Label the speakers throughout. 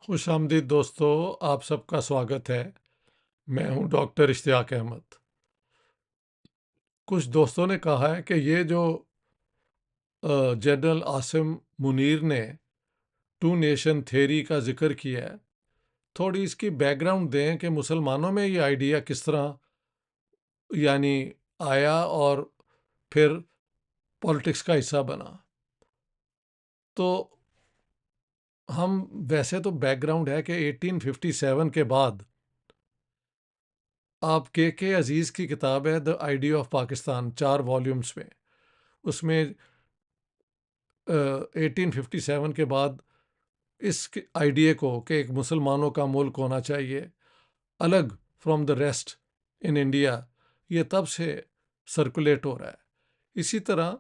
Speaker 1: خوش آمدید دوستو، آپ سب کا سواگت ہے۔ میں ہوں ڈاکٹر اشتیاق احمد۔ کچھ دوستوں نے کہا ہے کہ یہ جو جنرل عاصم منیر نے ٹو نیشن تھیری کا ذکر کیا ہے، تھوڑی اس کی بیک گراؤنڈ دیں کہ مسلمانوں میں یہ آئیڈیا کس طرح آیا اور پھر پالیٹکس کا حصہ بنا۔ تو ہم ویسے تو بیک گراؤنڈ ہے کہ 1857 کے بعد آپ کے عزیز کی کتاب ہے the idea of Pakistan, 4 volumes میں، اس میں 1857 کے بعد اس آئیڈیا کو کہ ایک مسلمانوں کا ملک ہونا چاہیے الگ from the rest in India, یہ تب سے سرکولیٹ ہو رہا ہے۔ اسی طرح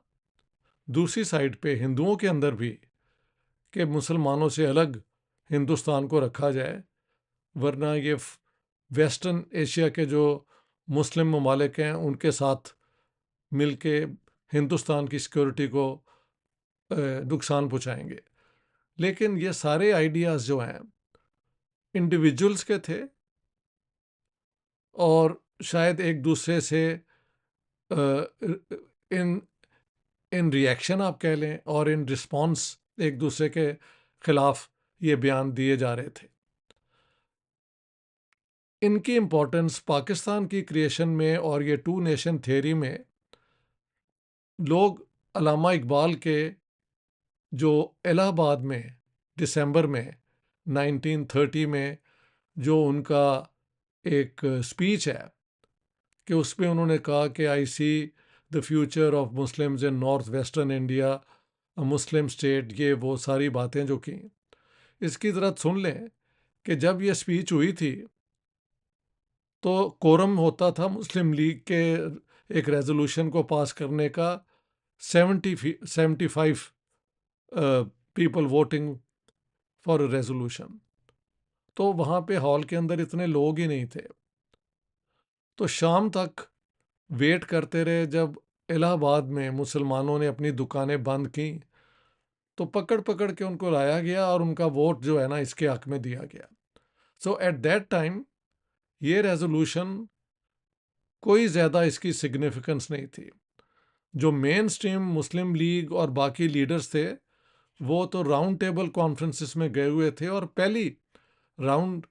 Speaker 1: دوسری سائڈ پہ ہندوؤں کے اندر بھی کہ مسلمانوں سے الگ ہندوستان کو رکھا جائے، ورنہ یہ ویسٹرن ایشیا کے جو مسلم ممالک ہیں ان کے ساتھ مل کے ہندوستان کی سیکورٹی کو نقصان پہنچائیں گے۔ لیکن یہ سارے آئیڈیاز جو ہیں انڈیویجولز کے تھے اور شاید ایک دوسرے سے ان ریئیکشن آپ کہہ لیں اور ان رسپانس ایک دوسرے کے خلاف یہ بیان دیے جا رہے تھے۔ ان کی امپورٹنس پاکستان کی کریشن میں اور یہ ٹو نیشن تھیوری میں لوگ علامہ اقبال کے جو الہ آباد میں دسمبر میں 1930 میں جو ان کا ایک اسپیچ ہے کہ اس میں انہوں نے کہا کہ I see the future of Muslims in north western India Muslim state, یہ وہ ساری باتیں جو کی، اس کی ذرا سن لیں کہ جب یہ اسپیچ ہوئی تھی تو کورم ہوتا تھا مسلم لیگ کے ایک ریزولوشن کو پاس کرنے کا 75 people voting for a resolution, تو وہاں پہ ہال کے اندر اتنے لوگ ہی نہیں تھے۔ تو شام تک ویٹ کرتے رہے، جب الہ آباد میں مسلمانوں نے اپنی دکانیں بند کیں تو پکڑ پکڑ کے ان کو لایا گیا اور ان کا ووٹ جو ہے نا اس کے حق میں دیا گیا۔ سو ایٹ دیٹ ٹائم یہ ریزولوشن کوئی زیادہ اس کی سگنیفیکنس نہیں تھی۔ جو مین سٹریم مسلم لیگ اور باقی لیڈرز تھے وہ تو راؤنڈ ٹیبل کانفرنسز میں گئے ہوئے تھے، اور پہلی راؤنڈ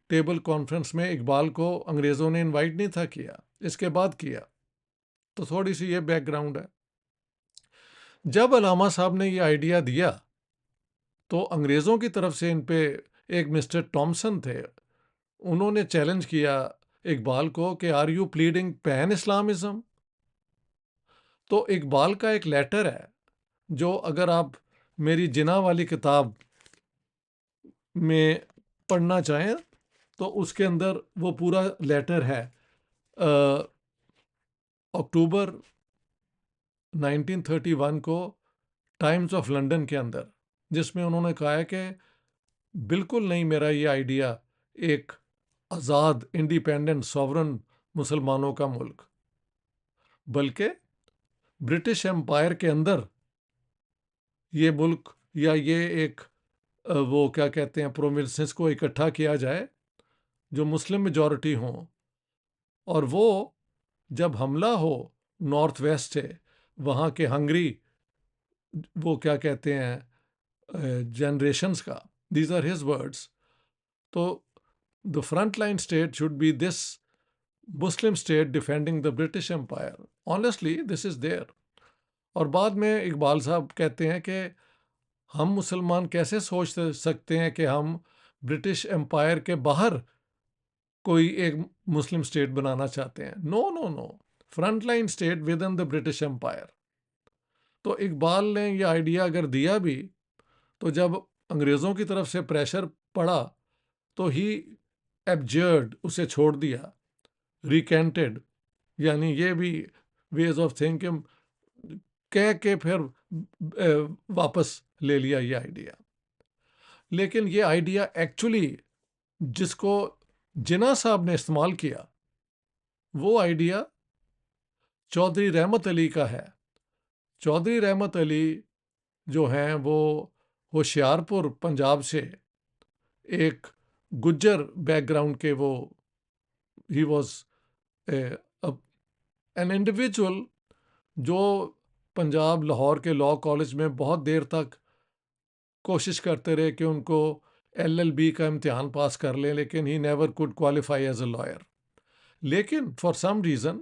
Speaker 1: ٹیبل کانفرنس میں اقبال کو انگریزوں نے انوائٹ نہیں تھا کیا، اس کے بعد کیا۔ تو تھوڑی سی یہ بیک گراؤنڈ ہے۔ جب علامہ صاحب نے یہ آئیڈیا دیا تو انگریزوں کی طرف سے ان پہ ایک مسٹر ٹامسن تھے، انہوں نے چیلنج کیا اقبال کو کہ are you pleading pan Islamism? تو اقبال کا ایک لیٹر ہے جو اگر آپ میری جناح والی کتاب میں پڑھنا چاہیں تو اس کے اندر وہ پورا لیٹر ہے اکتوبر 1931 کو ٹائمز آف لنڈن کے اندر، جس میں انہوں نے کہا ہے کہ بالکل نہیں میرا یہ آئیڈیا ایک آزاد انڈیپینڈنٹ ساورن مسلمانوں کا ملک، بلکہ برٹش امپائر کے اندر یہ ملک یا یہ ایک وہ کیا کہتے ہیں پروونسز کو اکٹھا کیا جائے جو مسلم میجورٹی ہوں، اور وہ جب حملہ ہو نارتھ ویسٹ سے وہاں کے ہنگری وہ کیا کہتے ہیں جنریشنز کا، دیز آر ہز ورڈز، تو the front line state should be this Muslim state defending the British Empire. Honestly, this is there. اور بعد میں اقبال صاحب کہتے ہیں کہ ہم مسلمان کیسے سوچ سکتے ہیں کہ ہم برٹش امپائر کے باہر کوئی ایک مسلم اسٹیٹ بنانا چاہتے ہیں؟ No no no, front line state within the British empire. تو اقبال نے یہ آئیڈیا اگر دیا بھی تو جب انگریزوں کی طرف سے پریشر پڑا تو ہی ایبجرڈ، اسے چھوڑ دیا، ریکینٹڈ، یعنی یہ بھی ویز آف تھنکنگ کہہ کے پھر واپس لے لیا یہ آئیڈیا۔ لیکن یہ آئیڈیا ایکچولی جس کو جناح صاحب نے استعمال کیا وہ آئیڈیا چودھری رحمت علی کا ہے۔ چودھری رحمت علی جو ہیں وہ ہوشیارپور پنجاب سے ایک گجر بیک گراؤنڈ کے وہ ہی واز این انڈیویجول جو پنجاب لاہور کے لاء کالج میں بہت دیر تک کوشش کرتے رہے کہ ان کو LLB کا امتحان پاس کر لیں، لیکن he never could qualify as a lawyer. لیکن for some reason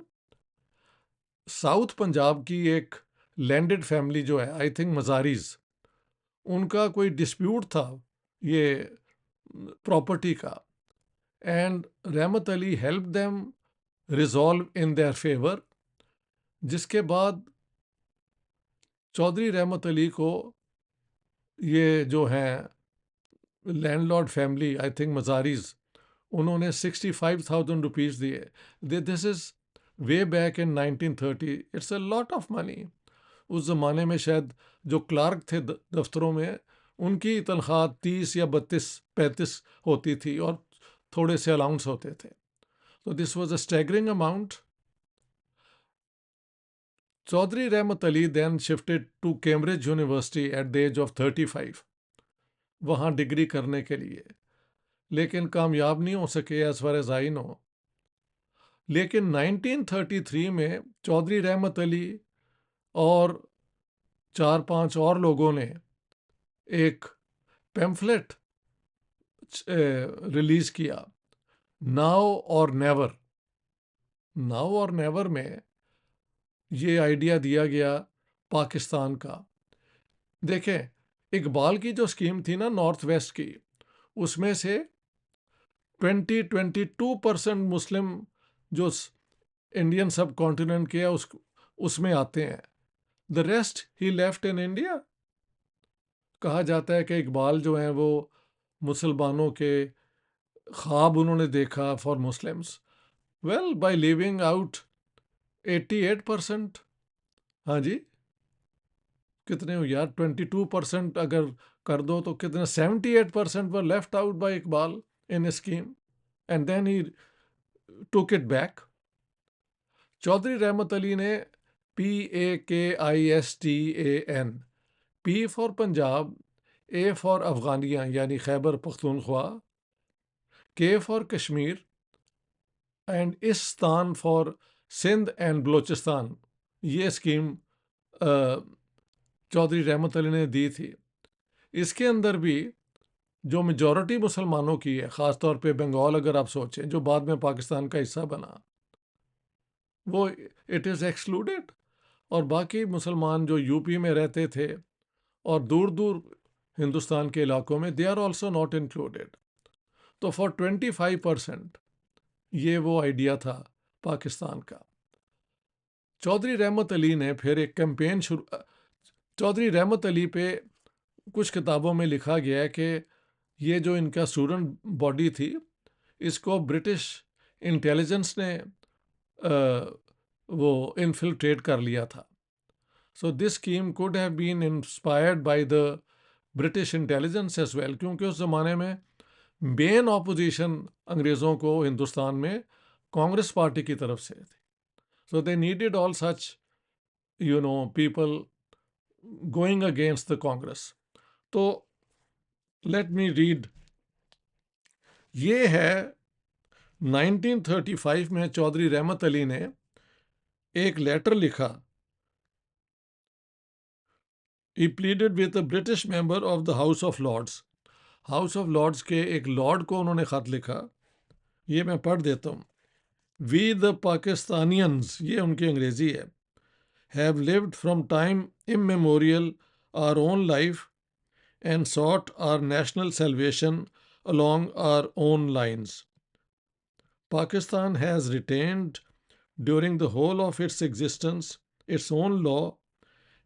Speaker 1: south Punjab کی ایک لینڈڈ فیملی جو ہے، آئی تھنک مزاریز، ان کا کوئی ڈسپیوٹ تھا یہ پراپرٹی کا، and Rahmat Ali help them resolve in their favour, جس کے بعد چودھری رحمت علی کو یہ جو ہیں landlord family, I think مزاریز، انہوں نے 65,000 روپیز دیے. This is way back in 1930. It's a lot of money. اس زمانے میں شاید جو کلارک تھے دفتروں میں، ان کی تنخواہ 30 یا 35 ہوتی تھی اور تھوڑے سے الاؤنس ہوتے تھے. تو this was a staggering amount. Chaudhry Rahmat Ali then shifted to Cambridge University at the age of 35 وہاں ڈگری کرنے کے لیے، لیکن کامیاب نہیں ہو سکے ایز فار ایز آئی نو. لیکن 1933 میں چودھری رحمت علی اور 4-5 اور لوگوں نے ایک پیمفلٹ ریلیز کیا، ناؤ اور نیور. ناؤ اور نیور میں یہ آئیڈیا دیا گیا پاکستان کا. دیکھیں اقبال کی جو اسکیم تھی نا نارتھ ویسٹ کی، اس میں سے 22% مسلم جو انڈین سب کانٹیننٹ کے اس میں آتے ہیں. The rest he left in India. کہا جاتا ہے کہ اقبال جو ہیں وہ مسلمانوں کے خواب انہوں نے دیکھا for Muslims. Well by leaving out 88%. ہاں جی کتنے ہو یار، 22% اگر کر دو تو کتنے، 78% were left out by Iqbal in a scheme and then he took it back. Chaudhry Rahmat علی نے PAKISTAN، P for Punjab, A for Afghania یعنی Khyber Pakhtunkhwa, K for Kashmir and stan for Sindh and Balochistan, یہ اسکیم چودھری رحمت علی نے دی تھی. اس کے اندر بھی جو میجورٹی مسلمانوں کی ہے، خاص طور پہ بنگال اگر آپ سوچیں جو بعد میں پاکستان کا حصہ بنا، وہ اٹ از ایکسکلوڈیڈ. اور باقی مسلمان جو UP میں رہتے تھے اور دور دور ہندوستان کے علاقوں میں، they are also not included. تو فار 25% یہ وہ آئیڈیا تھا پاکستان کا. چودھری رحمت علی نے پھر ایک کیمپین چودھری رحمت علی پہ کچھ کتابوں میں لکھا گیا ہے کہ یہ جو ان کا اسٹوڈنٹ باڈی تھی، اس کو برٹش انٹیلیجنس نے وہ انفلٹریٹ کر لیا تھا. So this scheme could have been inspired by the British intelligence as well, کیونکہ اس زمانے میں مین اپوزیشن انگریزوں کو ہندوستان میں کانگریس پارٹی کی طرف سے تھی. So they needed all such people going against the Congress. تو لیٹ می ریڈ. یہ ہے 1935 میں چودھری رحمت علی نے ایک لیٹر لکھا. He pleaded with a British member of the House of Lords. House of Lords کے ایک لارڈ کو انہوں نے خط لکھا. یہ میں پڑھ دیتا ہوں. We the Pakistanians، یہ ان کی انگریزی ہے، have lived from time immemorial our own life and sought our national salvation along our own lines. Pakistan has retained during the whole of its existence its own law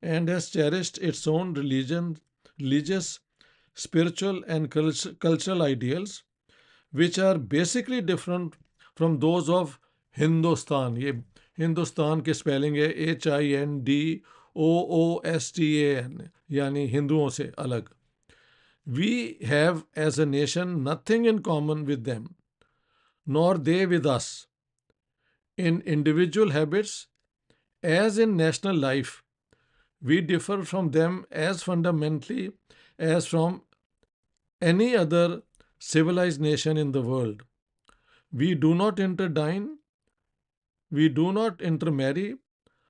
Speaker 1: and has cherished its own religious, spiritual and cultural ideals which are basically different from those of Hindustan. یہ ہندوستان کی spelling ہے HINDOOSTAN، یعنی ہندوؤں سے الگ. We have as a nation nothing in common with them, nor they with us. In individual habits, as in national life, we differ from them as fundamentally as from any other civilized nation in the world. We do not interdine, we do not intermarry.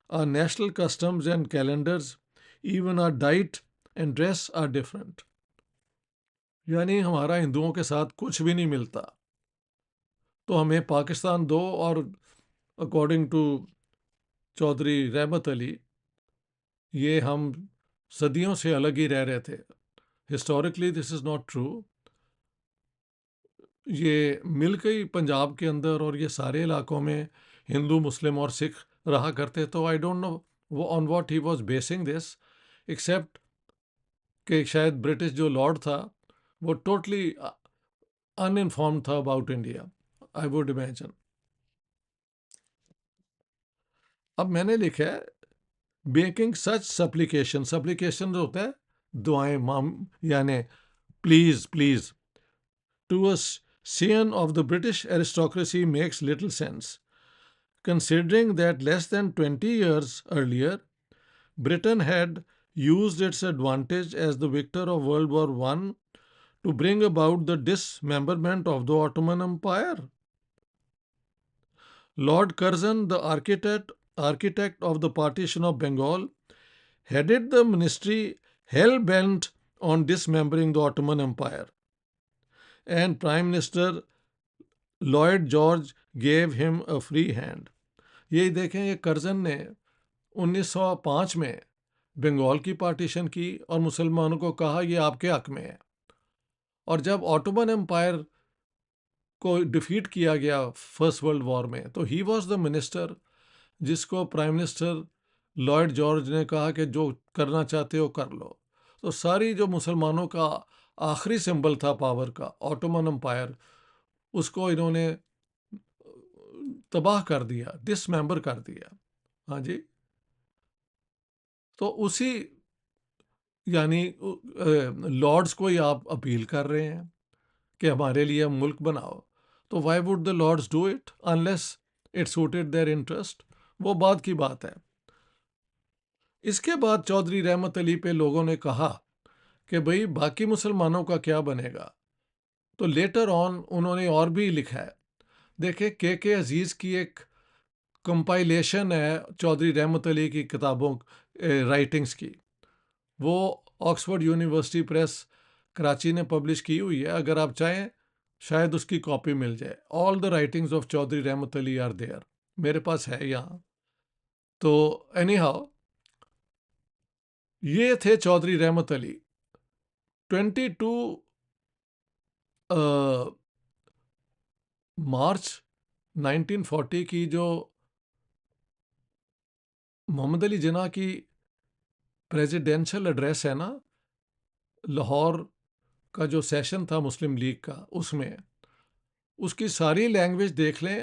Speaker 1: Our national customs and calendars, even our diet and dress are different. یعنی ہمارا ہندوؤں کے ساتھ کچھ بھی نہیں ملتا، تو ہمیں پاکستان دو، اور اکارڈنگ ٹو چودھری رحمت علی یہ ہم صدیوں سے الگ ہی رہ رہے تھے. Historically this is not true. یہ مل کے ہی پنجاب کے اندر اور یہ سارے علاقوں میں ہندو، مسلم اور سکھ رہا کرتے. تو I don't know on what he was basing this, except کہ شاید برٹش جو لارڈ تھا وہ ٹوٹلی ان انفارم تھا about India, I would imagine. اب میں نے لکھا ہے میکنگ سچ سپلیکیشن. سپلیکیشن جو ہوتا ہے دعائیں، یعنی please please to a scion of the British aristocracy makes little sense, considering that less than 20 years earlier, Britain had used its advantage as the victor of World War I to bring about the dismemberment of the Ottoman Empire. Lord Curzon, the architect of the partition of Bengal, headed the ministry hell-bent on dismembering the Ottoman Empire. And Prime Minister Lloyd George gave him a free hand. یہی دیکھیں، یہ Curzon نے 1905 میں بنگال کی partition کی اور مسلمانوں کو کہا یہ آپ کے حق میں ہے. اور جب آٹومن امپائر کو ڈیفیٹ کیا گیا فرسٹ ورلڈ وار میں، تو ہی واز دا منسٹر جس کو پرائم منسٹر لارڈ جارج نے کہا کہ جو کرنا چاہتے ہو کر لو. تو ساری جو مسلمانوں کا آخری سمبل تھا پاور کا، آٹومن امپائر، اس کو انہوں نے تباہ کر دیا، ڈس ممبر کر دیا. ہاں جی. تو اسی یعنی لارڈس کو ہی آپ اپیل کر رہے ہیں کہ ہمارے لیے ملک بناؤ. تو why would the lords do it unless it suited their interest? وہ بات کی بات ہے. اس کے بعد چودھری رحمت علی پہ لوگوں نے کہا کہ بھئی باقی مسلمانوں کا کیا بنے گا. تو لیٹر آن انہوں نے اور بھی لکھا ہے. دیکھیں کے عزیز کی ایک کمپائلیشن ہے چودھری رحمت علی کی کتابوں رائٹنگز کی، وہ آکسفورڈ یونیورسٹی پریس کراچی نے پبلش کی ہوئی ہے. اگر آپ چاہیں شاید اس کی کاپی مل جائے. آل دا writings of Chaudhry Rahmat Ali are their. میرے پاس ہے یہاں. تو اینی ہاؤ یہ تھے چودھری رحمت علی. 22 مارچ 1940 کی جو محمد علی جناح کی پریزیڈینشل ایڈریس ہے نا، لاہور کا جو سیشن تھا مسلم لیگ کا، اس میں اس کی ساری لینگویج دیکھ لیں،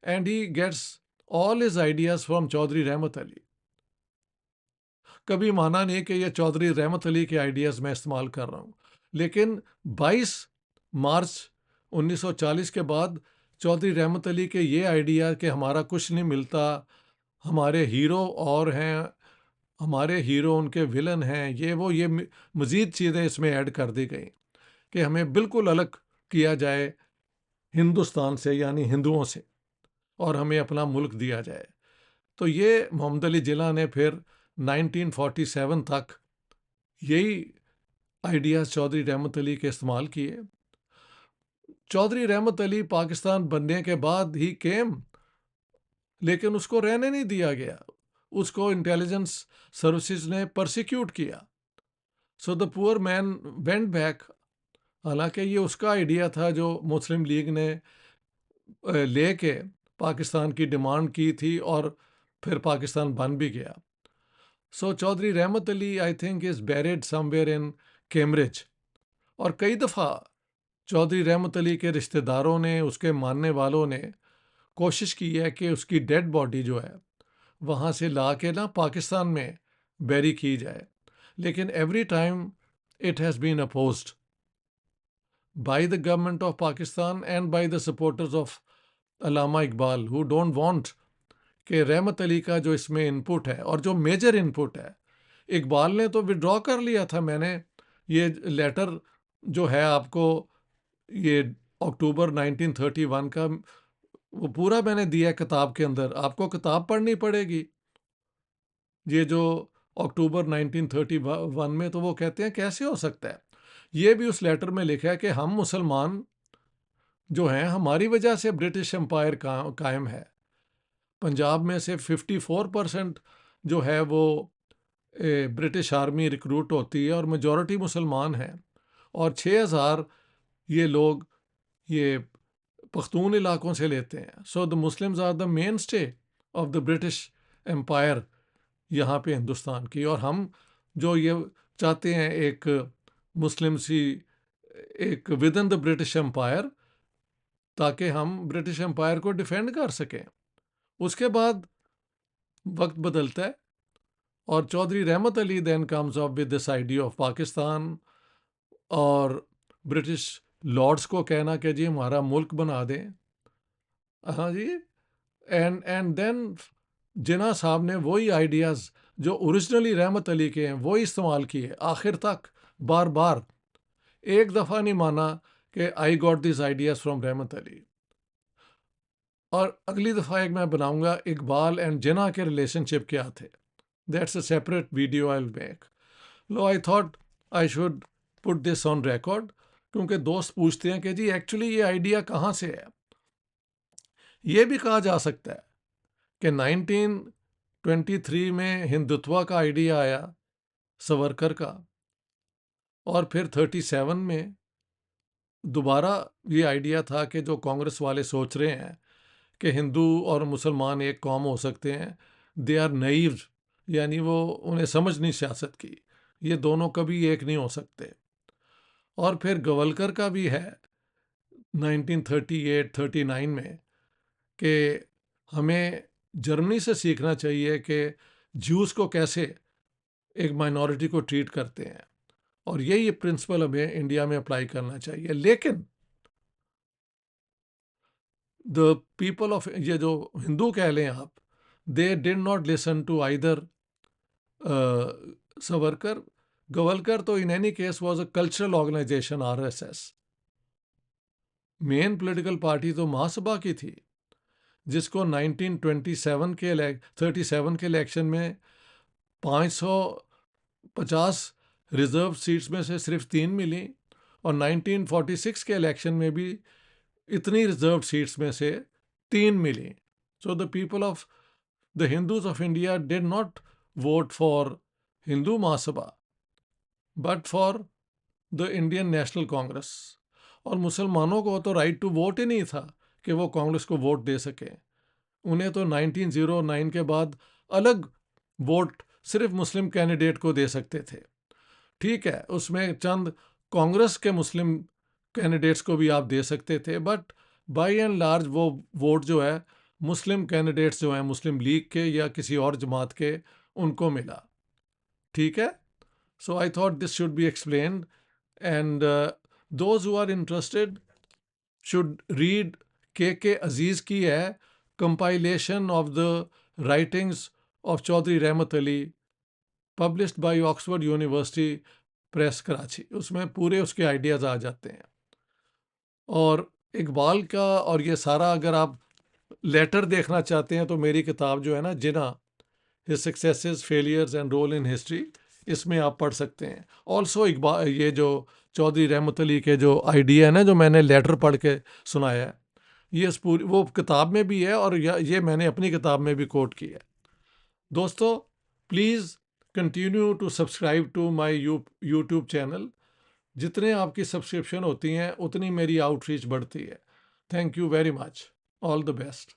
Speaker 1: and he gets all his ideas from Chaudhry Rahmat Ali. کبھی مانا نہیں کہ یہ چودھری رحمت علی کے آئیڈیاز میں استعمال کر رہا ہوں. لیکن 22 مارچ 1940 کے بعد چودھری رحمت علی کے یہ آئیڈیا کہ ہمارا کچھ نہیں ملتا، ہمارے ہیرو اور ہیں، ہمارے ہیرو ان کے ولن ہیں، یہ مزید چیزیں اس میں ایڈ کر دی گئیں کہ ہمیں بالکل الگ کیا جائے ہندوستان سے، یعنی ہندوؤں سے، اور ہمیں اپنا ملک دیا جائے. تو یہ محمد علی جناح نے پھر 1947 تک یہی آئیڈیاز چودھری رحمت علی کے استعمال کیے. چودھری رحمت علی پاکستان بننے کے بعد ہی کیم، لیکن اس کو رہنے نہیں دیا گیا. اس کو انٹیلیجنس سروسز نے پرسیکیوٹ کیا. سو دا پور مین وینٹ بیک. حالانکہ یہ اس کا آئیڈیا تھا جو مسلم لیگ نے لے کے پاکستان کی ڈیمانڈ کی تھی، اور پھر پاکستان بن بھی گیا. So Chaudhry Rahmat Ali I think is buried somewhere in Cambridge. اور کئی دفعہ چودھری رحمت علی کے رشتہ داروں نے، اس کے ماننے والوں نے کوشش کی ہے کہ اس کی ڈیڈ باڈی جو ہے وہاں سے لا کے نا پاکستان میں بیری کی جائے. لیکن every time it has been opposed by the government of Pakistan and by the supporters of Allama Iqbal who don't want کہ رحمت علی کا جو اس میں انپٹ ہے، اور جو میجر انپٹ ہے، اقبال نے تو وڈرا کر لیا تھا. میں نے یہ لیٹر جو ہے آپ کو یہ اکتوبر 1931 کا وہ پورا میں نے دیا ہے کتاب کے اندر. آپ کو کتاب پڑھنی پڑے گی. یہ جو اکتوبر 1931 میں، تو وہ کہتے ہیں کیسے ہو سکتا ہے. یہ بھی اس لیٹر میں لکھا ہے کہ ہم مسلمان جو ہیں، ہماری وجہ سے برٹش امپائر قائم ہے. پنجاب میں سے 54% جو ہے وہ برٹش آرمی ریکروٹ ہوتی ہے اور میجورٹی مسلمان ہیں، اور 6000 یہ لوگ یہ پختون علاقوں سے لیتے ہیں. So the Muslims are the mainstay of the British empire یہاں پہ ہندوستان کی. اور ہم جو یہ چاہتے ہیں ایک مسلم سی ایک with in the British umpire, تاکہ ہم برٹش امپائر کو ڈیفینڈ کر سکیں. اس کے بعد وقت بدلتا ہے اور Chaudhry Rahmat Ali then comes up with this idea of Pakistan, اور برٹش لارڈس کو کہنا کہ جی ہمارا ملک بنا دیں. ہاں جی. اینڈ دین جناح صاحب نے وہی آئیڈیاز جو اوریجنلی رحمت علی کے ہیں وہی استعمال کیے آخر تک، بار بار. ایک دفعہ نہیں مانا کہ I got these ideas from Rahmat Ali. اور اگلی دفعہ ایک میں بناؤں گا اقبال اینڈ جناح کے ریلیشن شپ کیا تھے. That's a separate video I will make. I thought I should put this on record, کیونکہ دوست پوچھتے ہیں کہ جی ایکچولی یہ آئیڈیا کہاں سے ہے. یہ بھی کہا جا سکتا ہے کہ 1923 میں ہندوتوا کا آئیڈیا آیا سورکر کا، اور پھر 37 میں دوبارہ یہ آئیڈیا تھا کہ جو کانگریس والے سوچ رہے ہیں کہ ہندو اور مسلمان ایک قوم ہو سکتے ہیں، دے آر نائیو، یعنی وہ انہیں سمجھ نہیں سیاست کی، یہ دونوں کبھی ایک نہیں ہو سکتے. اور پھر گولکر کا بھی ہے 1938-39 میں کہ ہمیں جرمنی سے سیکھنا چاہیے کہ جوز کو کیسے ایک مائنورٹی کو ٹریٹ کرتے ہیں، اور یہی پرنسپل ہمیں انڈیا میں اپلائی کرنا چاہیے. لیکن دا پیپل آف، یہ جو ہندو کہہ لیں آپ، they did not listen to either Savarkar. Golwalkar تو in any case was a cultural organisation, RSS. Main political party تو مہاسبھا کی تھی، جس کو 1927 کے 37 کے الیکشن میں 550 ریزرو سیٹس میں سے صرف 3 ملی، اور 1946 کے الیکشن میں بھی اتنی ریزرو سیٹس میں سے 3 ملی. So the people of the Hindus of India did not vote for Hindu Mahasabha but for the Indian National Congress. اور مسلمانوں کو تو رائٹ ٹو ووٹ ہی نہیں تھا کہ وہ کانگریس کو ووٹ دے سکیں. انہیں تو 1909 کے بعد الگ ووٹ صرف مسلم کینڈیڈیٹ کو دے سکتے تھے. ٹھیک ہے، اس میں چند کانگریس کے مسلم کینڈیڈیٹس کو بھی آپ دے سکتے تھے، بٹ بائی اینڈ لارج وہ ووٹ جو ہے مسلم کینڈیڈیٹس جو ہیں مسلم لیگ کے یا کسی اور جماعت کے، ان کو ملا. ٹھیک ہے. So I thought this should be explained, and those who are interested should read K Aziz کی ہے compilation of the writings of Chaudhry Rahmat Ali, published by Oxford University Press Karachi. اس میں پورے اس کے آئیڈیاز آ جاتے ہیں. اور اقبال کا اور یہ سارا اگر آپ لیٹر دیکھنا چاہتے ہیں تو میری کتاب جو ہے نا Jinnah, his successes failures and role in history, اس میں آپ پڑھ سکتے ہیں. آلسو اقبال، یہ جو چودھری رحمت علی کے جو آئیڈیا ہے نا، جو میں نے لیٹر پڑھ کے سنایا ہے، یہ اس پوری وہ کتاب میں بھی ہے، اور یہ میں نے اپنی کتاب میں بھی کوٹ کی ہے. دوستو please continue to subscribe to my YouTube channel. جتنے آپ کی سبسکرپشن ہوتی ہیں اتنی میری آؤٹ ریچ بڑھتی ہے. Thank you very much. All the best.